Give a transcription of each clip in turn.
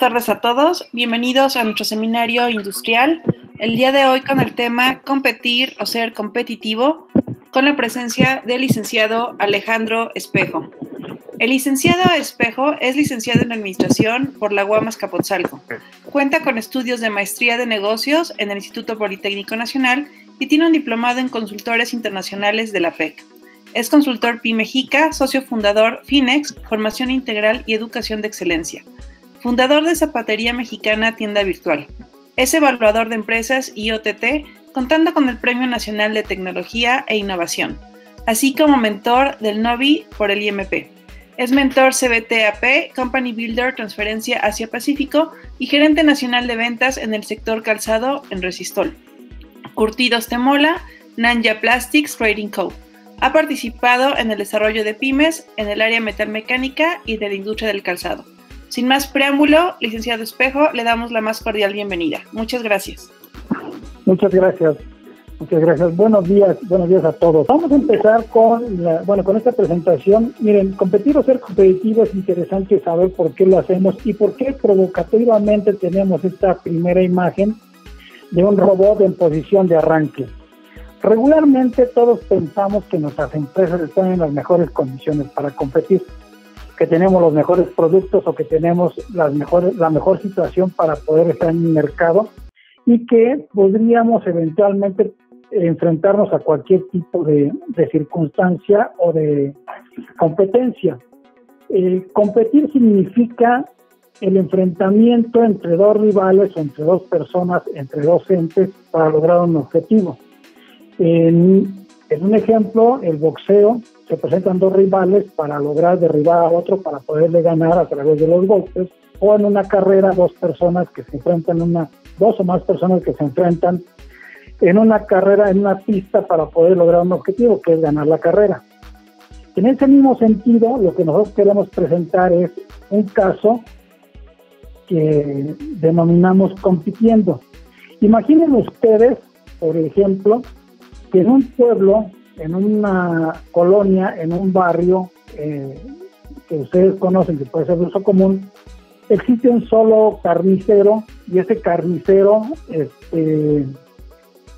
tardes a todos, bienvenidos a nuestro seminario industrial. El día de hoy con el tema Competir o ser competitivo, con la presencia del licenciado Alejandro Espejo. El licenciado Espejo es licenciado en Administración por la UAM Azcapotzalco. Cuenta con estudios de maestría de negocios en el Instituto Politécnico Nacional y tiene un diplomado en consultores internacionales de la PEC. Es consultor PYMExica, socio fundador Finex, Formación Integral y Educación de Excelencia. Fundador de Zapatería Mexicana Tienda Virtual. Es evaluador de empresas IoT, contando con el Premio Nacional de Tecnología e Innovación, así como mentor del NOVI por el IMP. Es mentor CBTAP, Company Builder Transferencia Asia-Pacífico y gerente nacional de ventas en el sector calzado en Resistol. Curtidos Temola, Nanya Plastics Trading Co. Ha participado en el desarrollo de pymes en el área metalmecánica y de la industria del calzado. Sin más preámbulo, licenciado Espejo, le damos la más cordial bienvenida. Muchas gracias. Muchas gracias. Buenos días a todos. Vamos a empezar con esta presentación. Miren, competir o ser competitivo es interesante saber por qué lo hacemos y por qué provocativamente tenemos esta primera imagen de un robot en posición de arranque. Regularmente todos pensamos que nuestras empresas están en las mejores condiciones para competir, que tenemos los mejores productos o que tenemos la mejor situación para poder estar en el mercado y que podríamos eventualmente enfrentarnos a cualquier tipo de circunstancia o de competencia. Competir significa el enfrentamiento entre dos rivales o entre dos personas, entre dos entes para lograr un objetivo. En un ejemplo, el boxeo, se presentan dos rivales para lograr derribar a otro para poderle ganar a través de los golpes, o en una carrera, dos o más personas que se enfrentan en una carrera, en una pista para poder lograr un objetivo, que es ganar la carrera. En ese mismo sentido, lo que nosotros queremos presentar es un caso que denominamos compitiendo. Imaginen ustedes, por ejemplo, que en un pueblo, en una colonia, en un barrio que ustedes conocen, que puede ser de uso común, existe un solo carnicero y ese carnicero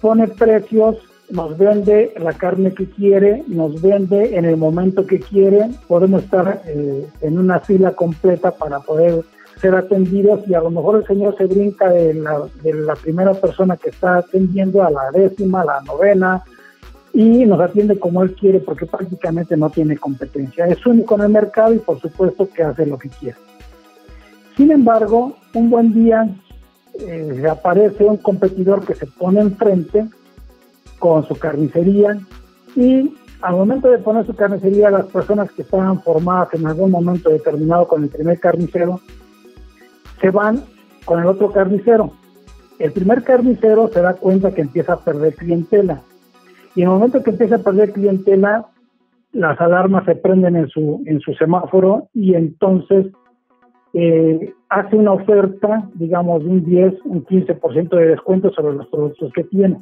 pone precios, nos vende la carne que quiere, nos vende en el momento que quiere, podemos estar en una fila completa para poder ser atendidos y a lo mejor el señor se brinca de la primera persona que está atendiendo a la 10ª, a la 9ª, y nos atiende como él quiere porque prácticamente no tiene competencia. Es único en el mercado y por supuesto que hace lo que quiere. Sin embargo, un buen día aparece un competidor que se pone enfrente con su carnicería y al momento de poner su carnicería, las personas que estaban formadas en algún momento determinado con el primer carnicero se van con el otro carnicero. El primer carnicero se da cuenta que empieza a perder clientela. Y en el momento que empieza a perder clientela, las alarmas se prenden en su semáforo y entonces hace una oferta, digamos, de un 10, un 15% de descuento sobre los productos que tiene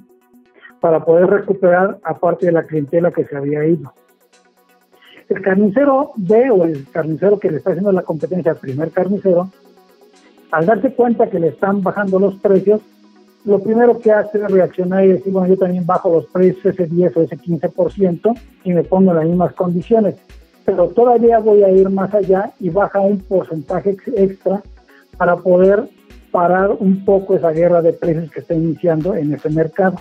para poder recuperar aparte de la clientela que se había ido. El carnicero B, o el carnicero que le está haciendo la competencia al primer carnicero, al darse cuenta que le están bajando los precios, lo primero que hace es reaccionar y decir, bueno, yo también bajo los precios ese 10 o ese 15% y me pongo en las mismas condiciones, pero todavía voy a ir más allá y baja un porcentaje extra para poder parar un poco esa guerra de precios que está iniciando en ese mercado.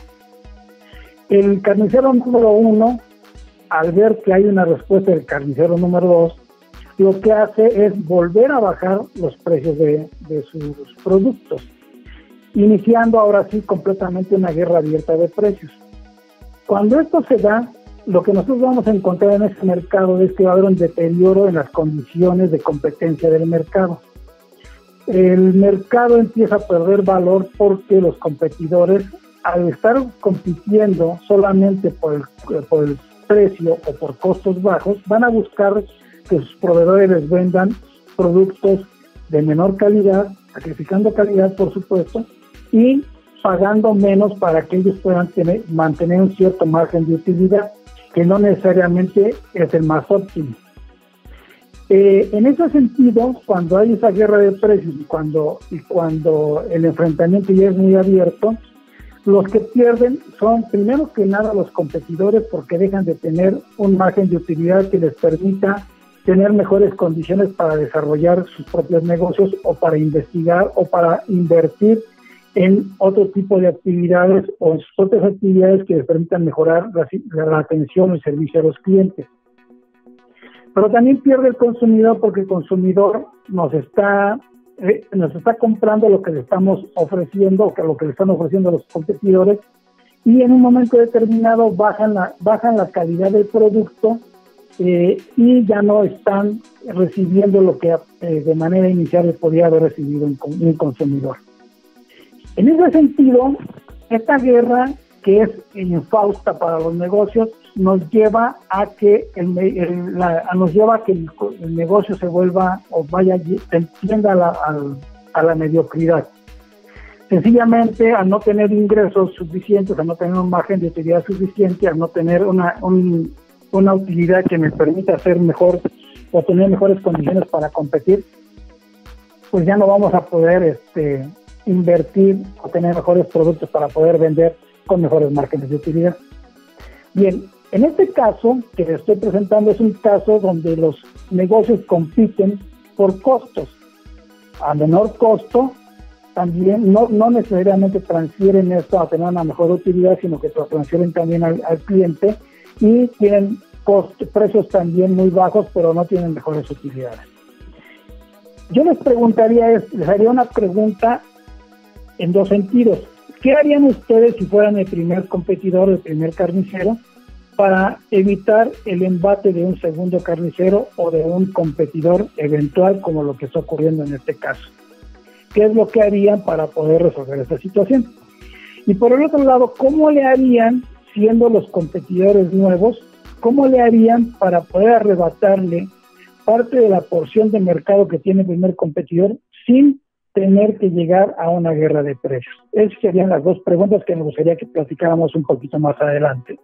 El carnicero número 1, al ver que hay una respuesta del carnicero número 2, lo que hace es volver a bajar los precios de sus productos, iniciando ahora sí completamente una guerra abierta de precios. Cuando esto se da, lo que nosotros vamos a encontrar en este mercado es que va a haber un deterioro en las condiciones de competencia del mercado. El mercado empieza a perder valor porque los competidores, al estar compitiendo solamente por el precio o por costos bajos, van a buscar que sus proveedores les vendan productos de menor calidad, sacrificando calidad por supuesto, y pagando menos para que ellos puedan mantener un cierto margen de utilidad, que no necesariamente es el más óptimo. En ese sentido, cuando hay esa guerra de precios y cuando el enfrentamiento ya es muy abierto, los que pierden son, primero que nada, los competidores, porque dejan de tener un margen de utilidad que les permita tener mejores condiciones para desarrollar sus propios negocios o para investigar o para invertir en otro tipo de actividades o en sus otras actividades que les permitan mejorar la atención y el servicio a los clientes. Pero también pierde el consumidor, porque el consumidor nos está comprando lo que le estamos ofreciendo, o que lo que le están ofreciendo los competidores, y en un momento determinado bajan la calidad del producto y ya no están recibiendo lo que de manera inicial podía haber recibido un consumidor. En ese sentido, esta guerra, que es infausta para los negocios, nos lleva a que el negocio se vuelva o tienda a la mediocridad. Sencillamente, al no tener ingresos suficientes, al no tener un margen de utilidad suficiente, al no tener una utilidad que me permita hacer mejor o tener mejores condiciones para competir, pues ya no vamos a poder invertir o tener mejores productos para poder vender con mejores márgenes de utilidad. Bien, en este caso que les estoy presentando es un caso donde los negocios compiten por costos. A menor costo, también no necesariamente transfieren esto a tener una mejor utilidad, sino que lo transfieren también al cliente, y tienen precios también muy bajos, pero no tienen mejores utilidades. Yo les haría una pregunta en dos sentidos. ¿Qué harían ustedes si fueran el primer competidor, el primer carnicero, para evitar el embate de un segundo carnicero o de un competidor eventual, como lo que está ocurriendo en este caso? ¿Qué es lo que harían para poder resolver esta situación? Y por el otro lado, ¿cómo le harían, siendo los competidores nuevos, cómo le harían para poder arrebatarle parte de la porción de mercado que tiene el primer competidor sin tener que llegar a una guerra de precios? Esas serían las dos preguntas que me gustaría que platicáramos un poquito más adelante.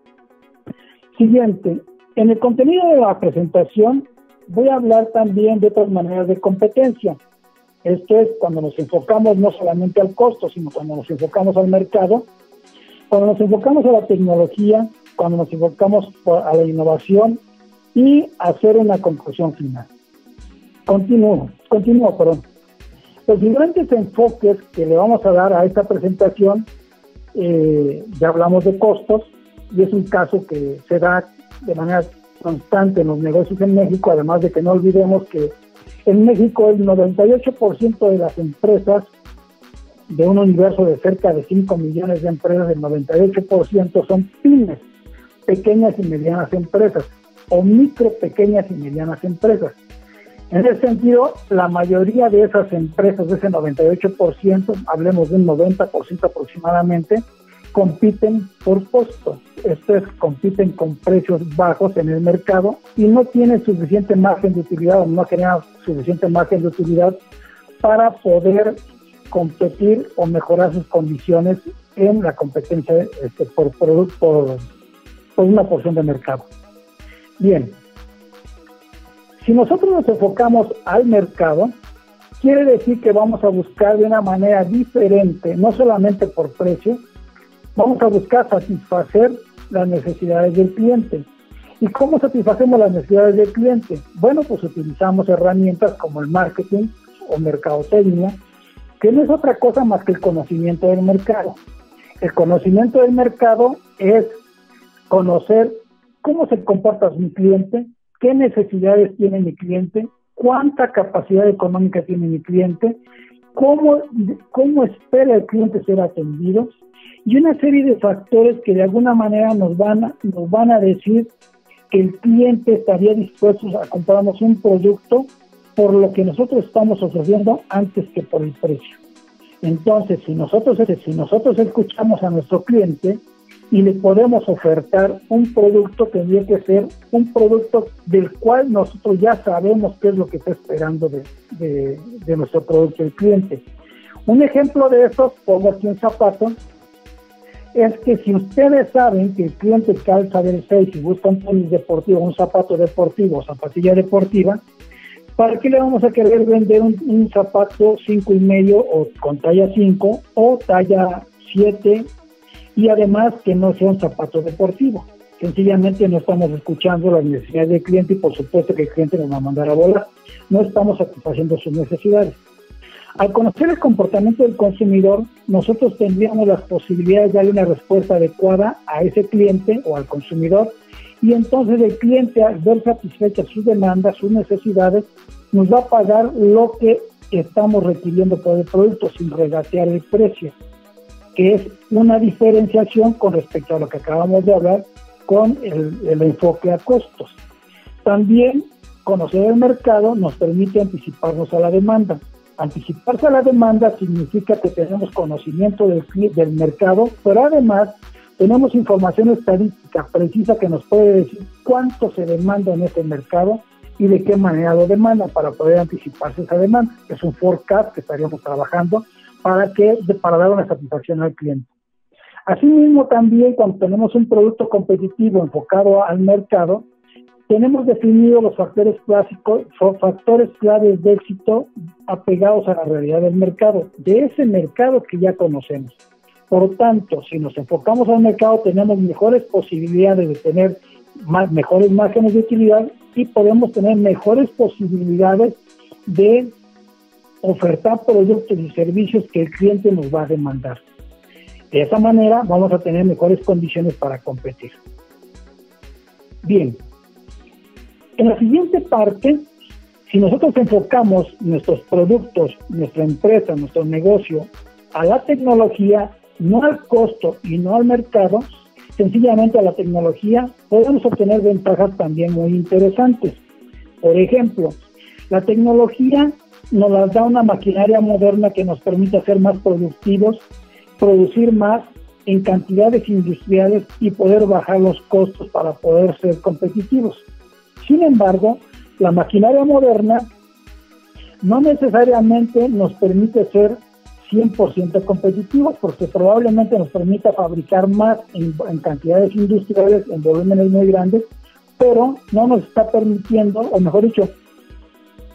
Siguiente, en el contenido de la presentación voy a hablar también de otras maneras de competencia. Esto es cuando nos enfocamos no solamente al costo, sino cuando nos enfocamos al mercado, cuando nos enfocamos a la tecnología, cuando nos enfocamos a la innovación y hacer una conclusión final. Continúo. Los diferentes enfoques que le vamos a dar a esta presentación, ya hablamos de costos, y es un caso que se da de manera constante en los negocios en México, además de que no olvidemos que en México el 98% de las empresas, de un universo de cerca de 5 millones de empresas, el 98% son pymes, pequeñas y medianas empresas, o micro, pequeñas y medianas empresas. En ese sentido, la mayoría de esas empresas, de ese 98%, hablemos de un 90% aproximadamente, compiten por costo. Esto es, compiten con precios bajos en el mercado y no tienen suficiente margen de utilidad o no generan suficiente margen de utilidad para poder competir o mejorar sus condiciones en la competencia por una porción de mercado. Bien, si nosotros nos enfocamos al mercado, quiere decir que vamos a buscar de una manera diferente, no solamente por precio, vamos a buscar satisfacer las necesidades del cliente. ¿Y cómo satisfacemos las necesidades del cliente? Bueno, pues utilizamos herramientas como el marketing o mercadotecnia, que no es otra cosa más que el conocimiento del mercado. El conocimiento del mercado es conocer cómo se comporta mi cliente, qué necesidades tiene mi cliente, cuánta capacidad económica tiene mi cliente, cómo espera el cliente ser atendido, y una serie de factores que de alguna manera nos van a decir que el cliente estaría dispuesto a comprarnos un producto por lo que nosotros estamos ofreciendo antes que por el precio. Entonces, si nosotros escuchamos a nuestro cliente y le podemos ofertar un producto, tendría que ser un producto del cual nosotros ya sabemos qué es lo que está esperando de nuestro producto el cliente. Un ejemplo de eso, pongo aquí un zapato, es que si ustedes saben que el cliente calza del 6 y busca un tenis deportivo, un zapato deportivo, zapatilla deportiva, ¿Para qué le vamos a querer vender un zapato 5,5 o con talla 5 o talla 7 y además que no sea un zapato deportivo? Sencillamente no estamos escuchando las necesidades del cliente y por supuesto que el cliente nos va a mandar a volar. No estamos satisfaciendo sus necesidades. Al conocer el comportamiento del consumidor, nosotros tendríamos las posibilidades de darle una respuesta adecuada a ese cliente o al consumidor, y entonces el cliente, al ver satisfechas sus demandas, sus necesidades, nos va a pagar lo que estamos requiriendo por el producto sin regatear el precio, que es una diferenciación con respecto a lo que acabamos de hablar con el enfoque a costos. También conocer el mercado nos permite anticiparnos a la demanda. Anticiparse a la demanda significa que tenemos conocimiento del mercado, pero además tenemos información estadística precisa que nos puede decir cuánto se demanda en ese mercado y de qué manera lo demanda para poder anticiparse esa demanda. Es un forecast que estaríamos trabajando para dar una satisfacción al cliente. Asimismo, también cuando tenemos un producto competitivo enfocado al mercado, tenemos definidos los factores claves de éxito apegados a la realidad del mercado, de ese mercado que ya conocemos. Por tanto, si nos enfocamos al mercado, tenemos mejores posibilidades de tener mejores márgenes de utilidad y podemos tener mejores posibilidades de ofertar productos y servicios que el cliente nos va a demandar. De esa manera vamos a tener mejores condiciones para competir. Bien. En la siguiente parte, si nosotros enfocamos nuestros productos, nuestra empresa, nuestro negocio a la tecnología, no al costo y no al mercado, sencillamente a la tecnología, podemos obtener ventajas también muy interesantes. Por ejemplo, la tecnología nos las da una maquinaria moderna que nos permite ser más productivos, producir más en cantidades industriales y poder bajar los costos para poder ser competitivos. Sin embargo, la maquinaria moderna no necesariamente nos permite ser 100% competitivos, porque probablemente nos permita fabricar más en cantidades industriales, en volúmenes muy grandes, pero no nos está permitiendo, o mejor dicho,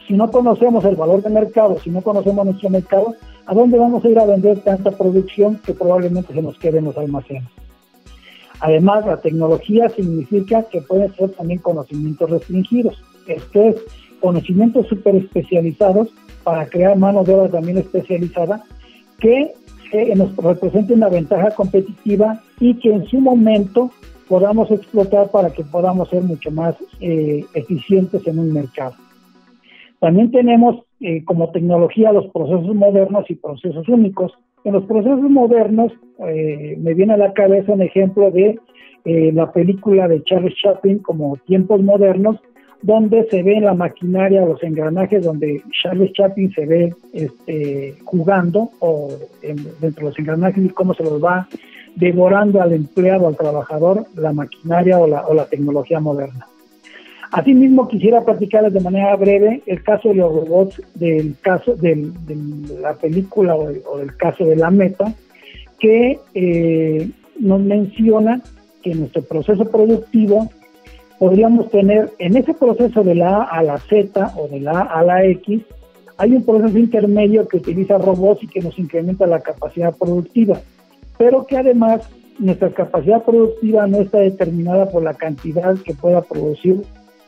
si no conocemos el valor de mercado, si no conocemos nuestro mercado, ¿a dónde vamos a ir a vender tanta producción que probablemente se nos quede en los almacenes? Además, la tecnología significa que pueden ser también conocimientos restringidos. Esto es, conocimientos súper especializados para crear mano de obra también especializada que nos represente una ventaja competitiva y que en su momento podamos explotar para que podamos ser mucho más eficientes en un mercado. También tenemos como tecnología los procesos modernos y procesos únicos. En los procesos modernos me viene a la cabeza un ejemplo de la película de Charles Chaplin como Tiempos Modernos, donde se ve la maquinaria, los engranajes, donde Charles Chaplin se ve jugando o dentro de los engranajes y cómo se los va devorando al empleado, al trabajador, la maquinaria o la tecnología moderna. Asimismo, quisiera platicarles de manera breve el caso de los robots, de la película o del caso de La Meta, que nos menciona que en nuestro proceso productivo podríamos tener, en ese proceso de la A a la Z o de la A a la X, hay un proceso intermedio que utiliza robots y que nos incrementa la capacidad productiva, pero que además nuestra capacidad productiva no está determinada por la cantidad que pueda producir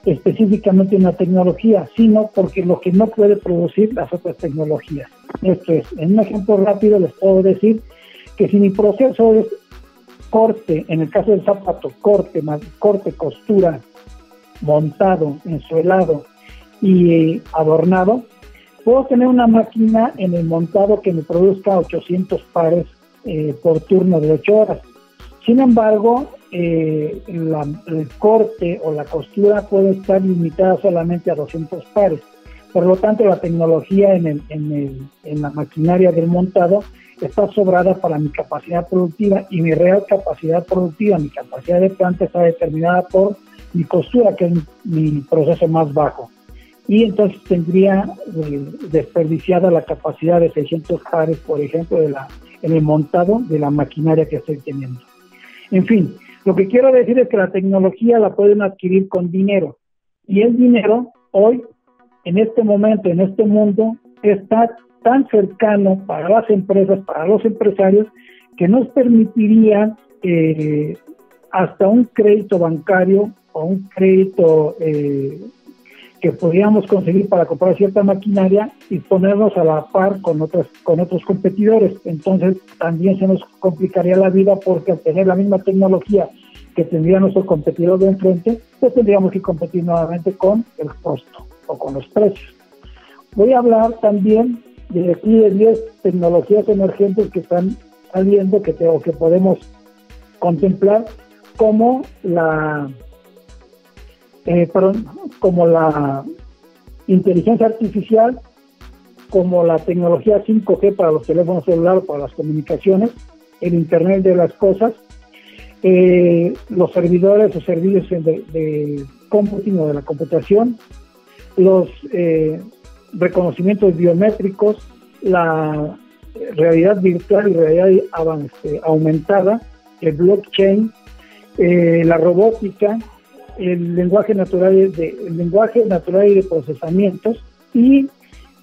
específicamente una tecnología, sino porque lo que no puede producir las otras tecnologías. Esto es, en un ejemplo rápido les puedo decir que si mi proceso es corte, en el caso del zapato, corte, costura, montado, ensuelado y adornado, puedo tener una máquina en el montado que me produzca 800 pares por turno de 8 horas. Sin embargo, el corte o la costura puede estar limitada solamente a 200 pares. Por lo tanto, la tecnología en la maquinaria del montado está sobrada para mi capacidad productiva y mi real capacidad productiva, mi capacidad de planta está determinada por mi costura, que es mi proceso más bajo. Y entonces tendría desperdiciada la capacidad de 600 pares, por ejemplo, en el montado de la maquinaria que estoy teniendo. En fin, lo que quiero decir es que la tecnología la pueden adquirir con dinero. Y el dinero hoy en este momento, en este mundo, está tan cercano para las empresas, para los empresarios, que nos permitiría hasta un crédito bancario o un crédito que podríamos conseguir para comprar cierta maquinaria y ponernos a la par con otros competidores. Entonces también se nos complicaría la vida, porque al tener la misma tecnología que tendría nuestro competidor de enfrente, pues tendríamos que competir nuevamente con el costo o con los precios. Voy a hablar también de aquí de 10 tecnologías emergentes que están saliendo, que podemos contemplar, como la inteligencia artificial, como la tecnología 5G para los teléfonos celulares, para las comunicaciones, el Internet de las cosas, los servidores o servicios de computing o de la computación, los reconocimientos biométricos, la realidad virtual y realidad aumentada, el blockchain, la robótica, el lenguaje natural y de procesamientos y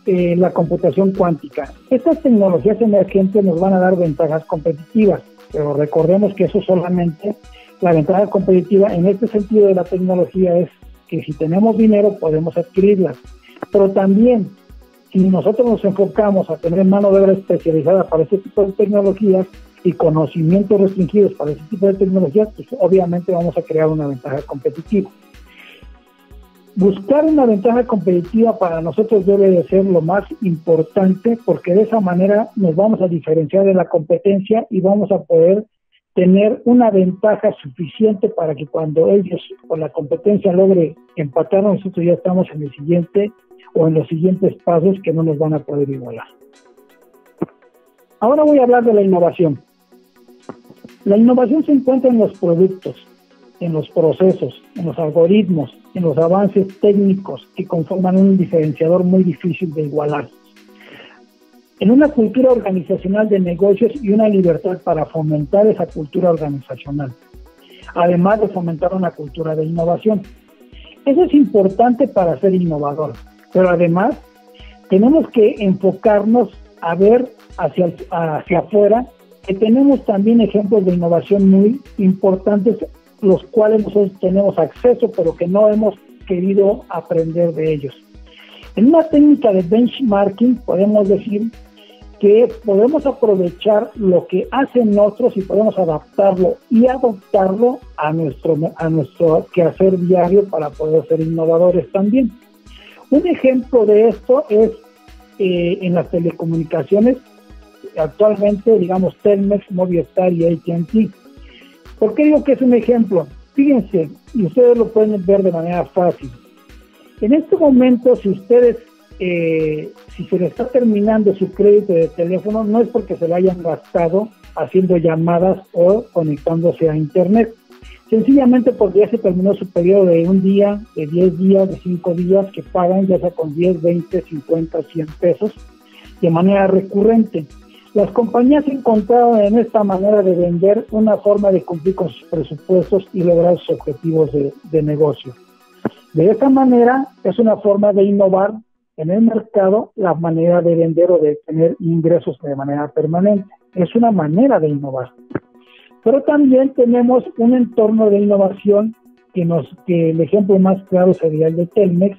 la computación cuántica. Estas tecnologías emergentes nos van a dar ventajas competitivas, pero recordemos que eso solamente, la ventaja competitiva en este sentido de la tecnología es que si tenemos dinero podemos adquirirlas, pero también si nosotros nos enfocamos a tener mano de obra especializada para este tipo de tecnologías y conocimientos restringidos para este tipo de tecnologías, pues obviamente vamos a crear una ventaja competitiva. Buscar una ventaja competitiva para nosotros debe de ser lo más importante, porque de esa manera nos vamos a diferenciar de la competencia y vamos a poder tener una ventaja suficiente para que cuando ellos o la competencia logre empatar, nosotros ya estamos en el siguiente o en los siguientes pasos que no nos van a poder igualar. Ahora voy a hablar de la innovación. La innovación se encuentra en los productos, en los procesos, en los algoritmos, en los avances técnicos que conforman un diferenciador muy difícil de igualar, en una cultura organizacional de negocios y una libertad para fomentar esa cultura organizacional, además de fomentar una cultura de innovación. Eso es importante para ser innovador, pero además tenemos que enfocarnos a ver hacia afuera, que tenemos también ejemplos de innovación muy importantes, los cuales nosotros tenemos acceso, pero que no hemos querido aprender de ellos. En una técnica de benchmarking podemos decir que podemos aprovechar lo que hacen otros y podemos adaptarlo y adoptarlo a nuestro quehacer diario para poder ser innovadores también. Un ejemplo de esto es en las telecomunicaciones, actualmente, digamos, Telmex, Movistar y AT&T. ¿Por qué digo que es un ejemplo? Fíjense, y ustedes lo pueden ver de manera fácil. En este momento, si ustedes, si se le está terminando su crédito de teléfono, no es porque se lo hayan gastado haciendo llamadas o conectándose a Internet. Sencillamente porque ya se terminó su periodo de un día, de 10 días, de 5 días, que pagan ya sea con 10, 20, 50, 100 pesos de manera recurrente. Las compañías encontraron en esta manera de vender una forma de cumplir con sus presupuestos y lograr sus objetivos de negocio. De esta manera es una forma de innovar en el mercado la manera de vender o de tener ingresos de manera permanente. Es una manera de innovar. Pero también tenemos un entorno de innovación que el ejemplo más claro sería el de Telmex,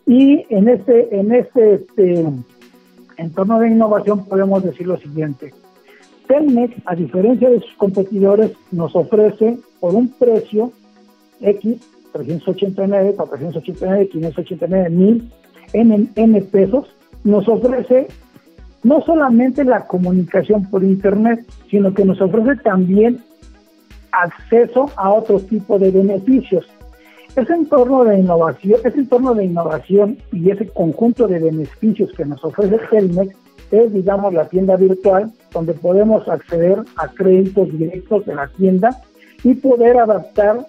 y en este entorno de innovación podemos decir lo siguiente: Telmex, a diferencia de sus competidores, nos ofrece por un precio X, 389, 489, 589, 1000 en pesos, nos ofrece no solamente la comunicación por Internet, sino que nos ofrece también acceso a otro tipo de beneficios. Ese entorno de innovación y ese conjunto de beneficios que nos ofrece Telmex es, digamos, la tienda virtual, donde podemos acceder a créditos directos de la tienda y poder adaptar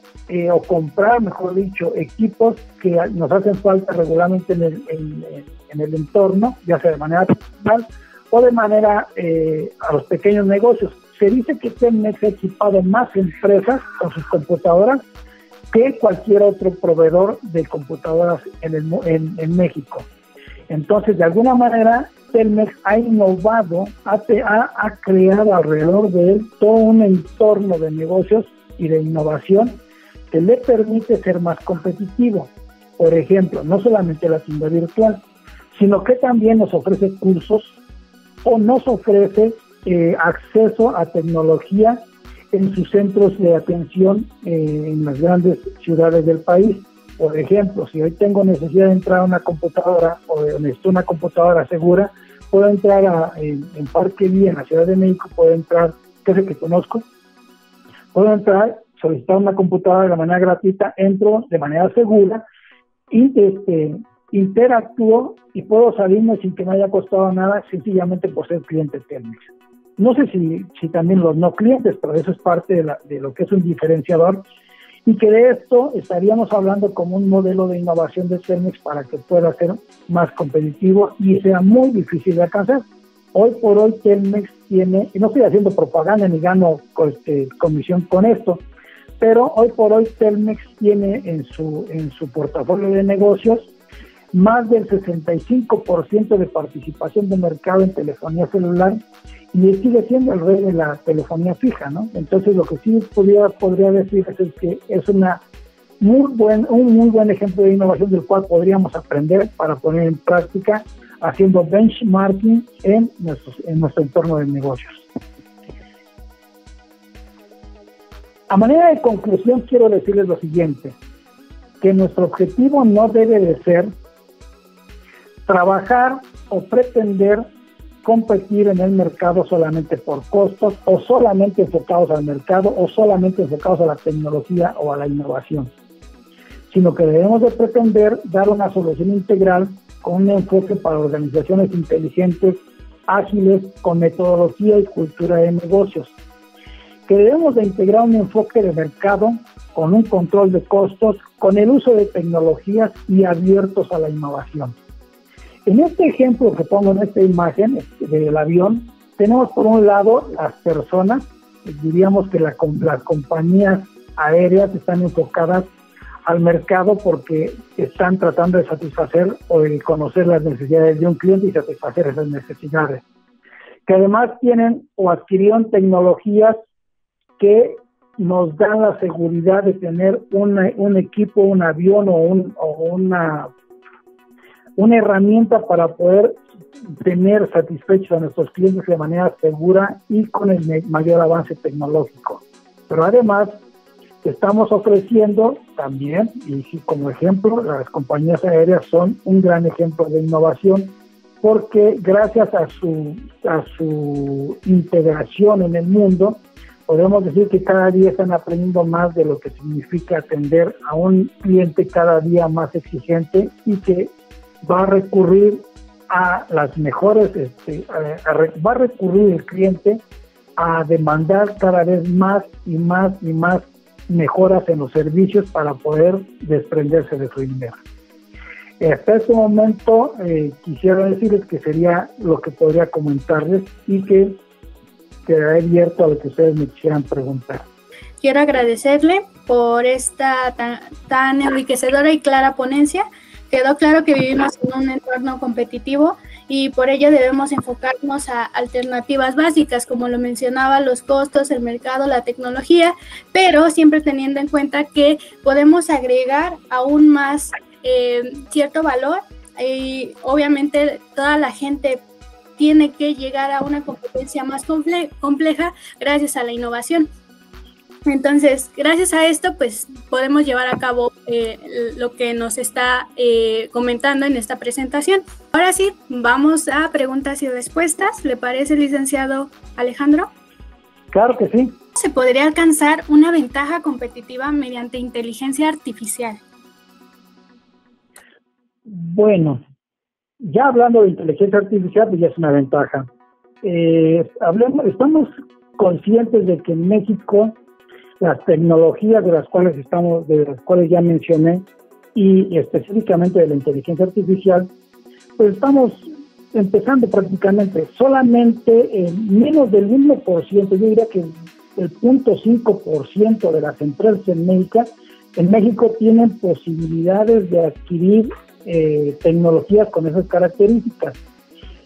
o comprar, mejor dicho, equipos que nos hacen falta regularmente en el entorno, ya sea de manera personal o de manera a los pequeños negocios. Se dice que Telmex ha equipado más empresas con sus computadoras que cualquier otro proveedor de computadoras en México. Entonces, de alguna manera, Telmex ha innovado, ha creado alrededor de él todo un entorno de negocios y de innovación que le permite ser más competitivo. Por ejemplo, no solamente la tienda virtual, sino que también nos ofrece cursos o nos ofrece acceso a tecnología en sus centros de atención en las grandes ciudades del país. Por ejemplo, si hoy tengo necesidad de entrar a una computadora o necesito una computadora segura, puedo entrar en Parque Vía, en la Ciudad de México, puedo entrar, que es el que conozco, puedo entrar, solicitar una computadora de manera gratuita, entro de manera segura, y interactúo y puedo salirme sin que me haya costado nada, sencillamente por ser cliente Telmex. No sé si también los no clientes, pero eso es parte de lo que es un diferenciador, y que de esto estaríamos hablando como un modelo de innovación de Telmex para que pueda ser más competitivo y sea muy difícil de alcanzar. Hoy por hoy Telmex tiene, y no estoy haciendo propaganda ni gano comisión con esto, pero hoy por hoy Telmex tiene en su portafolio de negocios más del 65% de participación de mercado en telefonía celular, y sigue siendo el rey de la telefonía fija, ¿no? Entonces, lo que sí podría decir es que es un muy buen ejemplo de innovación del cual podríamos aprender para poner en práctica haciendo benchmarking en nuestro entorno de negocios. A manera de conclusión, quiero decirles lo siguiente, que nuestro objetivo no debe de ser trabajar o pretender competir en el mercado solamente por costos, o solamente enfocados al mercado, o solamente enfocados a la tecnología o a la innovación, sino que debemos de pretender dar una solución integral con un enfoque para organizaciones inteligentes, ágiles, con metodología y cultura de negocios, que debemos de integrar un enfoque de mercado con un control de costos, con el uso de tecnologías y abiertos a la innovación. En este ejemplo que pongo en esta imagen del avión, tenemos por un lado las personas, diríamos que las compañías aéreas están enfocadas al mercado porque están tratando de satisfacer o de conocer las necesidades de un cliente y satisfacer esas necesidades, que además tienen o adquirieron tecnologías que nos dan la seguridad de tener un equipo, un avión o una herramienta para poder tener satisfechos a nuestros clientes de manera segura y con el mayor avance tecnológico. Pero además estamos ofreciendo también, y como ejemplo, las compañías aéreas son un gran ejemplo de innovación, porque gracias a su integración en el mundo, podemos decir que cada día están aprendiendo más de lo que significa atender a un cliente cada día más exigente y que va a recurrir a las mejores, va a recurrir el cliente a demandar cada vez más y más y más mejoras en los servicios para poder desprenderse de su dinero. Hasta este momento quisiera decirles que sería lo que podría comentarles y que quedaré abierto a lo que ustedes me quisieran preguntar. Quiero agradecerle por esta tan enriquecedora y clara ponencia. Quedó claro que vivimos en un entorno competitivo y por ello debemos enfocarnos a alternativas básicas, como lo mencionaba, los costos, el mercado, la tecnología, pero siempre teniendo en cuenta que podemos agregar aún más cierto valor y obviamente toda la gente tiene que llegar a una competencia más compleja gracias a la innovación. Entonces, gracias a esto, pues podemos llevar a cabo lo que nos está comentando en esta presentación. Ahora sí, vamos a preguntas y respuestas. ¿Le parece, licenciado Alejandro? Claro que sí. ¿Se podría alcanzar una ventaja competitiva mediante inteligencia artificial? Bueno, ya hablando de inteligencia artificial, pues ya es una ventaja. Estamos conscientes de que en México las tecnologías de las cuales ya mencioné y específicamente de la inteligencia artificial, pues estamos empezando prácticamente. Solamente menos del 1%, yo diría que el 0.5% de las empresas en México en México tienen posibilidades de adquirir tecnologías con esas características.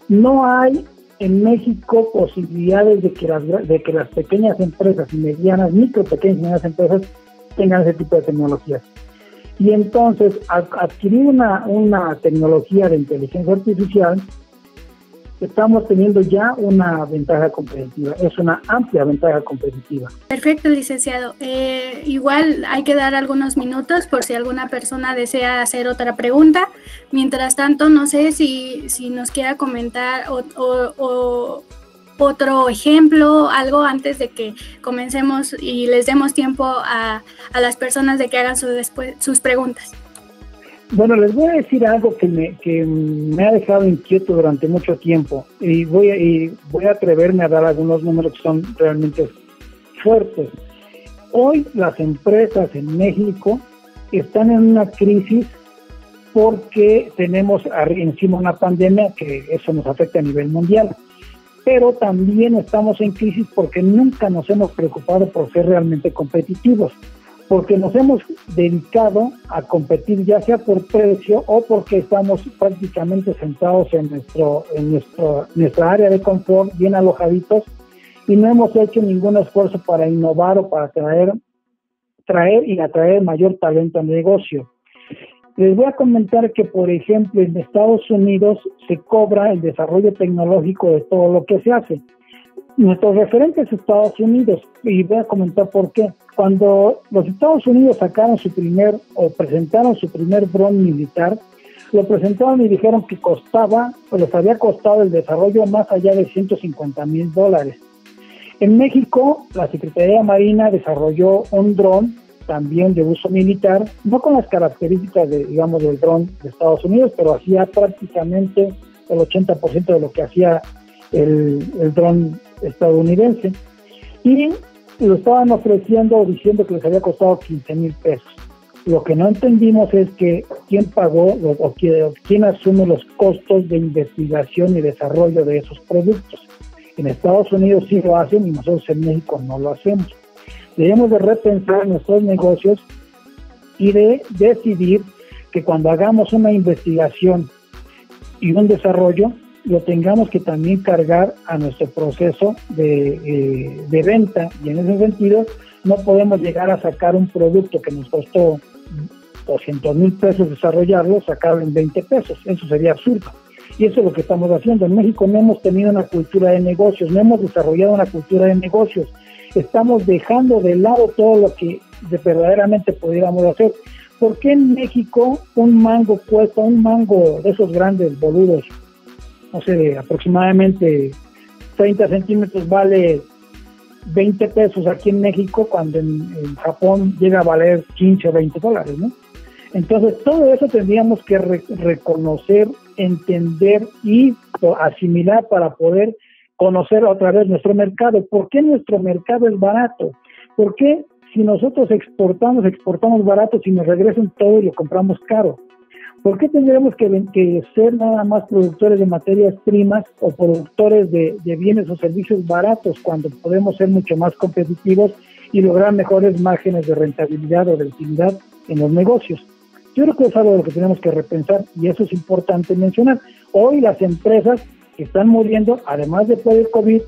No hay en México posibilidades de que las pequeñas empresas y medianas, micro, pequeñas y medianas empresas tengan ese tipo de tecnologías. Y entonces, al adquirir una tecnología de inteligencia artificial, estamos teniendo ya una ventaja competitiva, es una amplia ventaja competitiva. Perfecto, licenciado. Igual hay que dar algunos minutos por si alguna persona desea hacer otra pregunta. Mientras tanto, no sé si nos quiera comentar otro ejemplo, algo antes de que comencemos y les demos tiempo a las personas de que hagan sus preguntas. Bueno, les voy a decir algo que me ha dejado inquieto durante mucho tiempo y voy a atreverme a dar algunos números que son realmente fuertes. Hoy las empresas en México están en una crisis porque tenemos encima una pandemia que eso nos afecta a nivel mundial, pero también estamos en crisis porque nunca nos hemos preocupado por ser realmente competitivos, porque nos hemos dedicado a competir ya sea por precio o porque estamos prácticamente sentados en nuestra área de confort, bien alojaditos, y no hemos hecho ningún esfuerzo para innovar o para traer y atraer mayor talento al negocio. Les voy a comentar que, por ejemplo, en Estados Unidos se cobra el desarrollo tecnológico de todo lo que se hace. Nuestros referentes Estados Unidos, y voy a comentar por qué. Cuando los Estados Unidos presentaron su primer dron militar, lo presentaron y dijeron que les había costado el desarrollo más allá de $150,000. En México, la Secretaría de Marina desarrolló un dron también de uso militar, no con las características del dron de Estados Unidos, pero hacía prácticamente el 80% de lo que hacía el dron estadounidense, y lo estaban ofreciendo diciendo que les había costado $15,000. Lo que no entendimos es que quién pagó o quién asume los costos de investigación y desarrollo de esos productos. En Estados Unidos sí lo hacen y nosotros en México no lo hacemos. Debemos de repensar nuestros negocios y de decidir que cuando hagamos una investigación y un desarrollo, lo tengamos que también cargar a nuestro proceso de venta, y en ese sentido no podemos llegar a sacar un producto que nos costó $200,000 desarrollarlo, sacarlo en $20, eso sería absurdo, y eso es lo que estamos haciendo. En México no hemos tenido una cultura de negocios, no hemos desarrollado una cultura de negocios, estamos dejando de lado todo lo que verdaderamente pudiéramos hacer. ¿Por qué en México un mango de esos grandes boludos, no sé, de aproximadamente 30 centímetros vale $20 aquí en México, cuando en Japón llega a valer $15 o $20, ¿no? Entonces, todo eso tendríamos que reconocer, entender y asimilar para poder conocer otra vez nuestro mercado. ¿Por qué nuestro mercado es barato? ¿Por qué si nosotros exportamos barato, si nos regresan todo y lo compramos caro? ¿Por qué tendremos que ser nada más productores de materias primas o productores de bienes o servicios baratos cuando podemos ser mucho más competitivos y lograr mejores márgenes de rentabilidad o de utilidad en los negocios? Yo creo que es algo de lo que tenemos que repensar, y eso es importante mencionar. Hoy las empresas que están muriendo, además de por el COVID,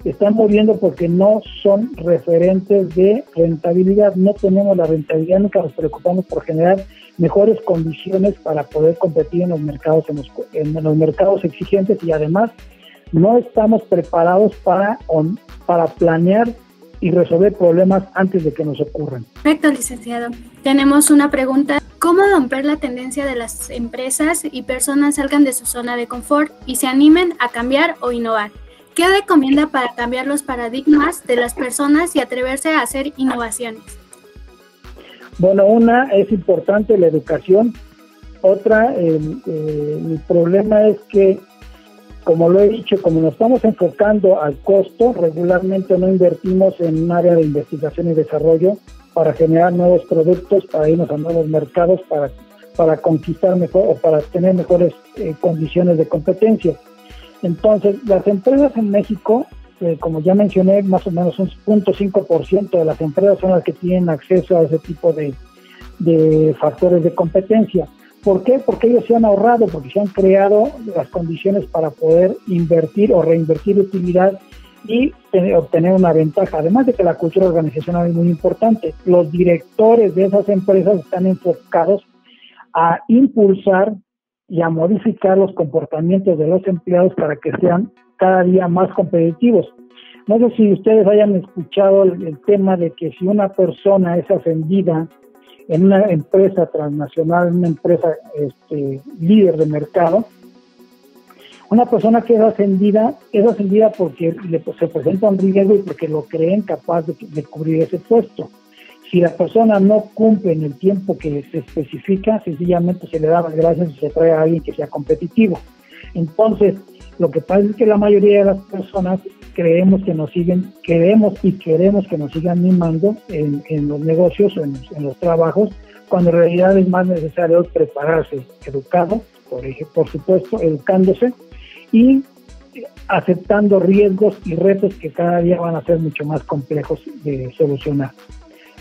están muriendo porque no son referentes de rentabilidad. No tenemos la rentabilidad, nunca nos preocupamos por generar mejores condiciones para poder competir en los mercados exigentes, y además no estamos preparados para planear y resolver problemas antes de que nos ocurran. Perfecto, licenciado. Tenemos una pregunta. ¿Cómo romper la tendencia de las empresas y personas salgan de su zona de confort y se animen a cambiar o innovar? ¿Qué recomienda para cambiar los paradigmas de las personas y atreverse a hacer innovaciones? Bueno, una es importante la educación. Otra, el problema es que, como lo he dicho, como nos estamos enfocando al costo, regularmente no invertimos en un área de investigación y desarrollo para generar nuevos productos, para irnos a nuevos mercados, para conquistar mejor o para tener mejores condiciones de competencia. Entonces, las empresas en México, como ya mencioné, más o menos un 0.5% de las empresas son las que tienen acceso a ese tipo de de factores de competencia. ¿Por qué? Porque ellos se han ahorrado, porque se han creado las condiciones para poder invertir o reinvertir utilidad y obtener una ventaja. Además de que la cultura organizacional es muy importante, los directores de esas empresas están enfocados a impulsar y a modificar los comportamientos de los empleados para que sean cada día más competitivos. No sé si ustedes hayan escuchado el tema de que si una persona es ascendida en una empresa transnacional, una empresa líder de mercado, una persona que es ascendida porque se presenta un riesgo y porque lo creen capaz de cubrir ese puesto. Si la persona no cumple en el tiempo que se especifica, sencillamente se le da las gracias y se trae a alguien que sea competitivo. Entonces, lo que pasa es que la mayoría de las personas queremos que nos sigan mimando en los negocios o en los trabajos, cuando en realidad es más necesario prepararse, educado, por supuesto, educándose y aceptando riesgos y retos que cada día van a ser mucho más complejos de solucionar.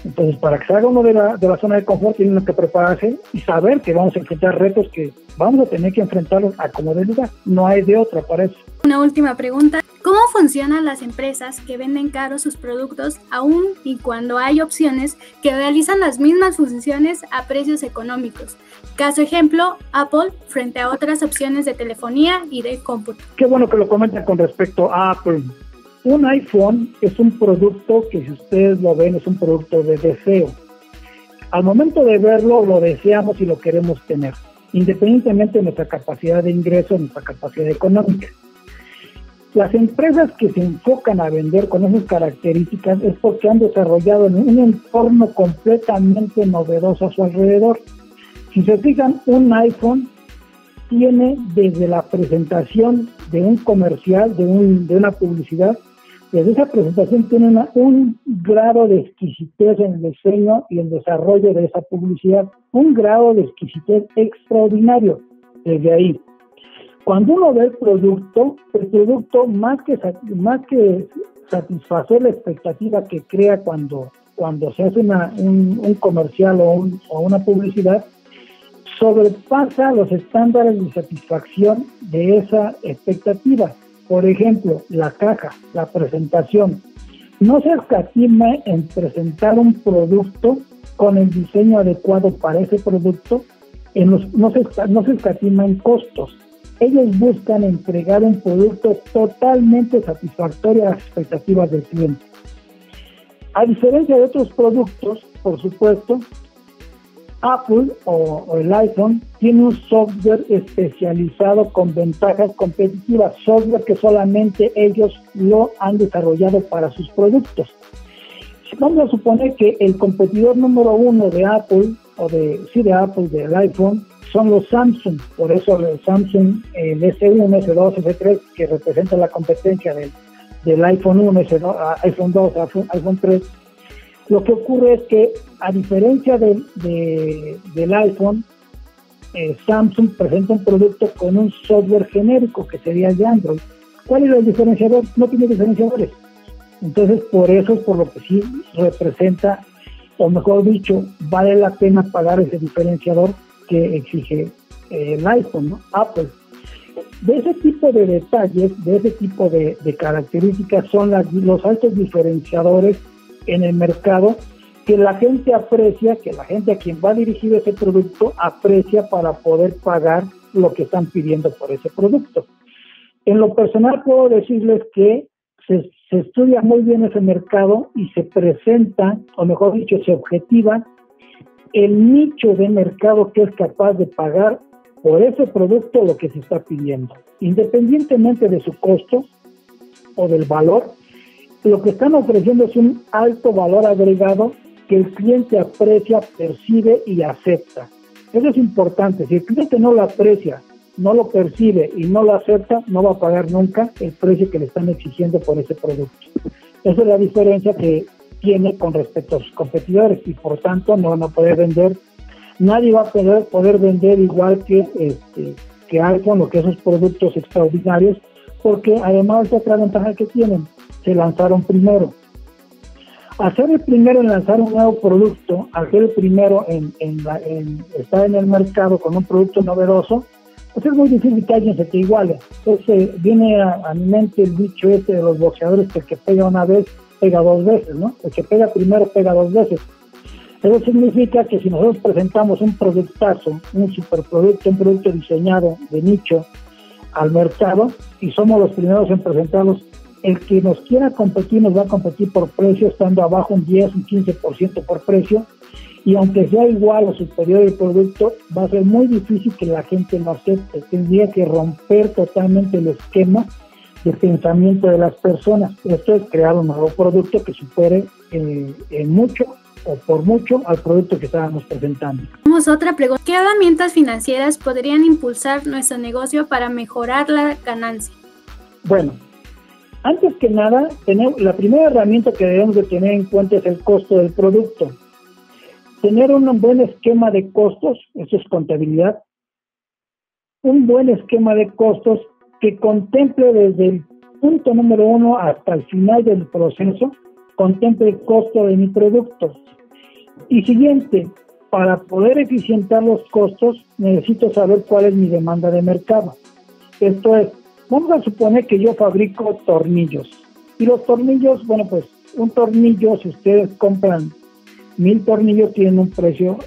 Entonces, para que salga uno de la zona de confort, tiene que prepararse y saber que vamos a enfrentar retos que vamos a tener que enfrentarlos a como de lugar. No hay de otra para eso. Una última pregunta. ¿Cómo funcionan las empresas que venden caros sus productos aún y cuando hay opciones que realizan las mismas funciones a precios económicos? Caso ejemplo, Apple frente a otras opciones de telefonía y de cómputo. Qué bueno que lo comentan con respecto a Apple. Un iPhone es un producto que, si ustedes lo ven, es un producto de deseo. Al momento de verlo, lo deseamos y lo queremos tener, independientemente de nuestra capacidad de ingreso, nuestra capacidad económica. Las empresas que se enfocan a vender con esas características es porque han desarrollado un entorno completamente novedoso a su alrededor. Si se fijan, un iPhone tiene desde la presentación de un comercial, de una publicidad, desde esa presentación tiene un grado de exquisitez en el diseño y el desarrollo de esa publicidad, un grado de exquisitez extraordinario desde ahí. Cuando uno ve el producto más que satisfacer la expectativa que crea cuando se hace un comercial o una publicidad, sobrepasa los estándares de satisfacción de esa expectativa. Por ejemplo, la caja, la presentación. No se escatima en presentar un producto con el diseño adecuado para ese producto, no se escatima en costos. Ellos buscan entregar un producto totalmente satisfactorio a las expectativas del cliente. A diferencia de otros productos, por supuesto, Apple o el iPhone tiene un software especializado con ventajas competitivas, software que solamente ellos lo han desarrollado para sus productos. Vamos a suponer que el competidor número uno de Apple, del iPhone, son los Samsung. Por eso el Samsung, el S1, S2, S3, que representa la competencia del iPhone 1, iPhone 2, iPhone 3, lo que ocurre es que, a diferencia del iPhone, Samsung presenta un producto con un software genérico, que sería el de Android. ¿Cuál es el diferenciador? No tiene diferenciadores. Entonces, por eso es por lo que sí representa, o mejor dicho, vale la pena pagar ese diferenciador que exige el iPhone, ¿no? Apple. De ese tipo de detalles, de ese tipo de características son los altos diferenciadores en el mercado que la gente aprecia, que la gente a quien va dirigido ese producto aprecia para poder pagar lo que están pidiendo por ese producto. En lo personal puedo decirles que se estudia muy bien ese mercado y se presenta, o mejor dicho, se objetiva el nicho de mercado que es capaz de pagar por ese producto lo que se está pidiendo, independientemente de su costo o del valor. Lo que están ofreciendo es un alto valor agregado que el cliente aprecia, percibe y acepta. Eso es importante. Si el cliente no lo aprecia, no lo percibe y no lo acepta, no va a pagar nunca el precio que le están exigiendo por ese producto. Esa es la diferencia que tiene con respecto a sus competidores y por tanto no van a poder vender. Nadie va a poder vender igual que iPhone o que esos productos extraordinarios, porque además de otra ventaja que tienen, se lanzaron primero. Al ser el primero en lanzar un nuevo producto, al ser el primero en estar en el mercado con un producto novedoso, pues es muy difícil que alguien se te iguale. Entonces viene a mi mente el dicho de los boxeadores, que el que pega una vez, pega dos veces, ¿no? El que pega primero, pega dos veces. Eso significa que si nosotros presentamos un productazo, un superproducto, un producto diseñado de nicho al mercado, y somos los primeros en presentarlos, el que nos quiera competir nos va a competir por precio, estando abajo un 10, un 15% por precio, y aunque sea igual o superior el producto, va a ser muy difícil que la gente lo acepte. Tendría que romper totalmente el esquema de pensamiento de las personas. Esto es crear un nuevo producto que supere en mucho o por mucho al producto que estábamos presentando. Tenemos otra pregunta. ¿Qué herramientas financieras podrían impulsar nuestro negocio para mejorar la ganancia? Bueno, antes que nada, la primera herramienta que debemos de tener en cuenta es el costo del producto. Tener un buen esquema de costos, eso es contabilidad, un buen esquema de costos que contemple desde el punto número 1 hasta el final del proceso, contemple el costo de mi producto. Y siguiente, para poder eficientar los costos, necesito saber cuál es mi demanda de mercado. Esto es, vamos a suponer que yo fabrico tornillos. Y los tornillos, bueno, pues un tornillo, si ustedes compran 1000 tornillos, tienen un precio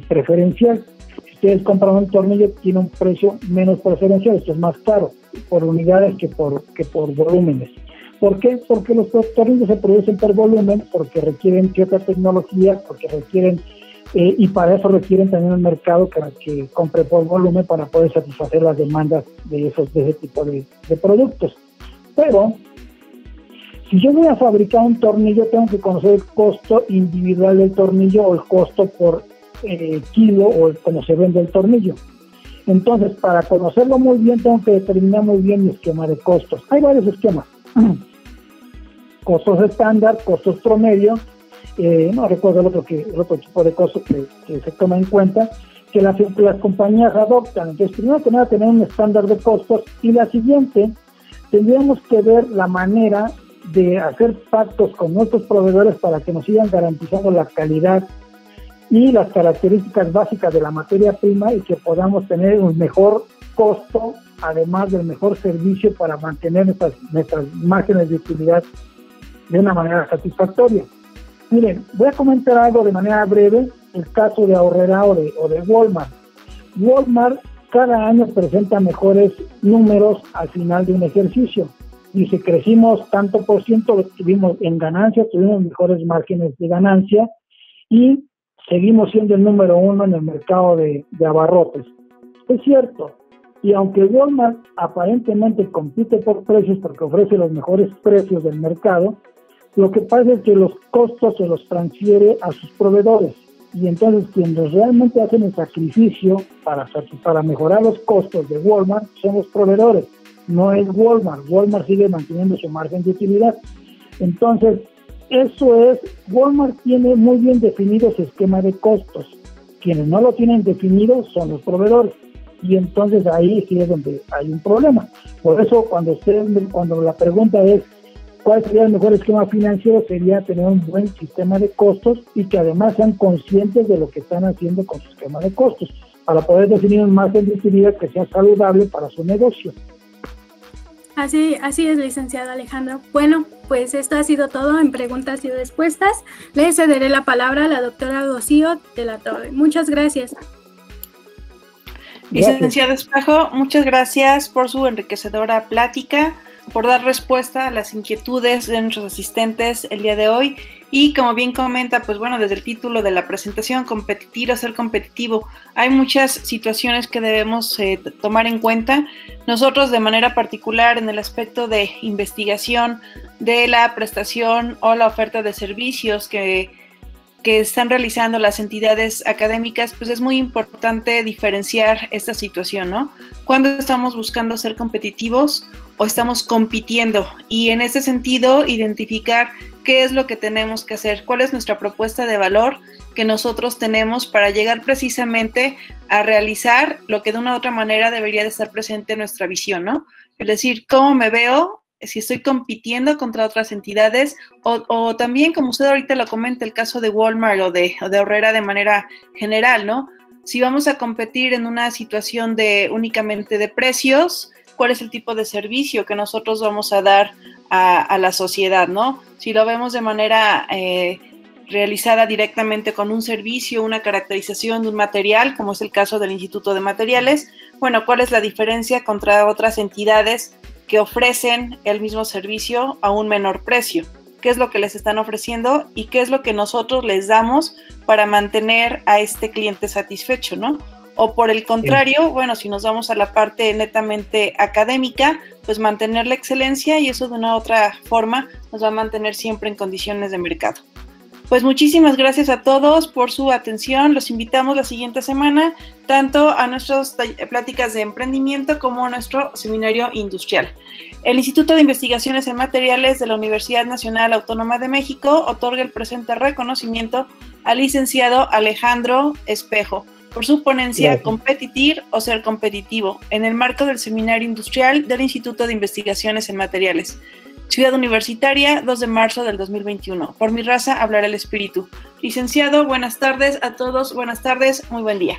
preferencial. Si ustedes compran un tornillo, tiene un precio menos preferencial. Esto es más caro por unidades que por volúmenes. ¿Por qué? Porque los tornillos se producen por volumen, porque requieren cierta tecnología, porque requieren, y para eso requieren también un mercado que compre por volumen para poder satisfacer las demandas de ese tipo de productos. Pero, si yo voy a fabricar un tornillo, tengo que conocer el costo individual del tornillo o el costo por kilo o cómo se vende el tornillo. Entonces, para conocerlo muy bien, tengo que determinar muy bien mi esquema de costos. Hay varios esquemas. Costos estándar, costos promedio, no recuerdo el otro tipo de costos que se toma en cuenta, que las compañías adoptan. Entonces, primero que nada, tener un estándar de costos, y la siguiente, tendríamos que ver la manera de hacer pactos con nuestros proveedores para que nos sigan garantizando la calidad y las características básicas de la materia prima, y que podamos tener un mejor costo, además del mejor servicio, para mantener nuestras márgenes de utilidad de una manera satisfactoria. Miren, voy a comentar algo de manera breve, el caso de Aurrera o de Walmart. Walmart cada año presenta mejores números al final de un ejercicio. Dice, crecimos tanto por ciento, tuvimos en ganancia, tuvimos mejores márgenes de ganancia, y seguimos siendo el número 1 en el mercado de abarrotes. Es cierto, y aunque Walmart aparentemente compite por precios porque ofrece los mejores precios del mercado, lo que pasa es que los costos se los transfiere a sus proveedores, y entonces quienes realmente hacen el sacrificio para mejorar los costos de Walmart son los proveedores, no es Walmart. Walmart sigue manteniendo su margen de utilidad. Entonces, Walmart tiene muy bien definido su esquema de costos. Quienes no lo tienen definido son los proveedores, y entonces ahí sí es donde hay un problema. Por eso cuando la pregunta es ¿cuál sería el mejor esquema financiero? Sería tener un buen sistema de costos, y que además sean conscientes de lo que están haciendo con su esquema de costos, para poder definir un margen de utilidad que sea saludable para su negocio. Así es, licenciado Alejandro. Bueno, pues esto ha sido todo en preguntas y respuestas. Le cederé la palabra a la doctora Rocío de la Torre. Muchas gracias. Licenciado Espejo, muchas gracias por su enriquecedora plática, por dar respuesta a las inquietudes de nuestros asistentes el día de hoy. Y como bien comenta, pues bueno, desde el título de la presentación, competir o ser competitivo, hay muchas situaciones que debemos tomar en cuenta. Nosotros de manera particular en el aspecto de investigación de la prestación o la oferta de servicios que están realizando las entidades académicas, pues es muy importante diferenciar esta situación, ¿no? Cuando estamos buscando ser competitivos o estamos compitiendo, y en ese sentido identificar qué es lo que tenemos que hacer, cuál es nuestra propuesta de valor que nosotros tenemos para llegar precisamente a realizar lo que de una u otra manera debería de estar presente en nuestra visión, ¿no? Es decir, cómo me veo si estoy compitiendo contra otras entidades, o también, como usted ahorita lo comenta, el caso de Walmart o de Aurrera de manera general, ¿no? Si vamos a competir en una situación únicamente de precios, ¿cuál es el tipo de servicio que nosotros vamos a dar a la sociedad, ¿no? Si lo vemos de manera realizada directamente con un servicio, una caracterización de un material, como es el caso del Instituto de Materiales, bueno, ¿cuál es la diferencia contra otras entidades que ofrecen el mismo servicio a un menor precio? ¿Qué es lo que les están ofreciendo y qué es lo que nosotros les damos para mantener a este cliente satisfecho, ¿no? O por el contrario, bueno, si nos vamos a la parte netamente académica, pues mantener la excelencia, y eso de una u otra forma nos va a mantener siempre en condiciones de mercado. Pues muchísimas gracias a todos por su atención. Los invitamos la siguiente semana tanto a nuestras pláticas de emprendimiento como a nuestro seminario industrial. El Instituto de Investigaciones en Materiales de la Universidad Nacional Autónoma de México otorga el presente reconocimiento al licenciado Alejandro Espejo por su ponencia Competir o ser competitivo en el marco del seminario industrial del Instituto de Investigaciones en Materiales. Ciudad Universitaria, 2 de marzo del 2021. Por mi raza hablará el espíritu. Licenciado, buenas tardes a todos, buenas tardes, muy buen día.